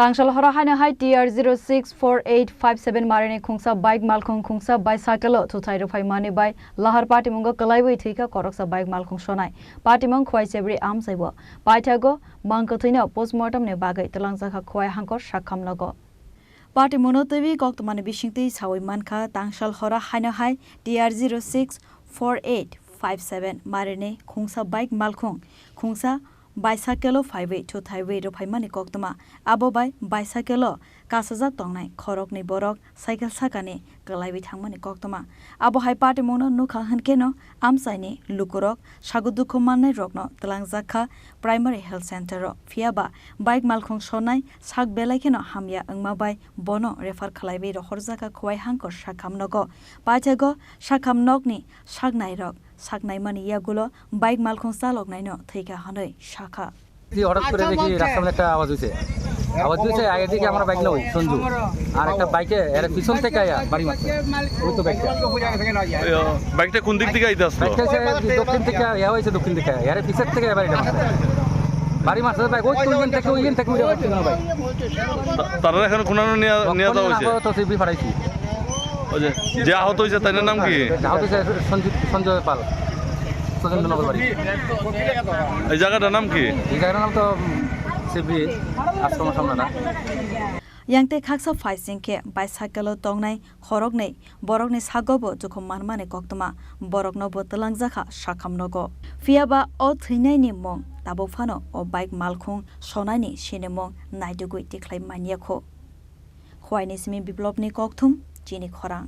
Tangsal horo haino hai TR064857 Marini Khungsa bike Malkhung Khungsa bicycle Thuthai Rwphaimanibai Lahar Patimungo kwlaiwi Thwikha Khoroksa bike Malkhung Sonai Patimung khwai Chebri Amchaio Paithango Mangkwthwino Post-mortemni bagwi Twlangjakha Khowai Hangkhor Sakham nogo Patimungo TV koktomani bisingti sawi mankha Tangsal horo haino hai TR064857 Marini Khungsa bike Malkhung Khungsa bicycle phaiwi Thuthai Rwphaimani koktoma abo bai bicycle kasajak tongnai khorokni borok cycle sakani kwlaiwi thangmani koktoma abo hai Patimungno nukha hankeno Amchaini lukurok sagudukho mannai rokno Twlangjakha primary health center ro phiaba bike Malkhung Sonai sak belaikeno hamya angma bai bono refer khlaiwi Thwikha Khoroksa Hangkhor Sakham nogo Paithango Sakham nokni saknai rok saknai mani yagulo bike Malkhung saloknai no Thwikha hanoi Sakha হঠাৎ করে দেখি রাস্তার মধ্যে একটা আওয়াজ হয়েছে আগে দিকে আমার বাইক না সঞ্জু আর একটা বাইকে এর পিছন থেকে আয়া বাড়ি মারছে ওই তো বাইকটা কোন দিক থেকে আইতে আসলো বাইকটা দক্ষিণ থেকে ইয়া হয়েছে দক্ষিণ থেকে এর পিছের থেকে বাড়িটা মারছে বাড়ি মারছে বাইক ওই থেকে উড়ে যাচ্ছে না বাইক তারা এখন কোন নিয়ে যাওয়া হয়েছে তো সিবি ফাড়াইছি ওই যে আহত হয়েছে তার নাম কি আহত হয়েছে সঞ্জয় পাল এই জায়গাটার নাম কি এই জায়গাটার নাম তো Chebri আশ্রমের সামনে না Yangte khaksa faisingke bicycle tongnai khoroknei borokni sagobo jokhom manmane koktoma borokno bo Twlangjakha Sakham nogo phiaba o thwinai ni mong tabo phano o bike Malkhung Sonai ni sinemong naidugui tiklai maniakho Khowai ni simi biplopni kokthum Chini Khorang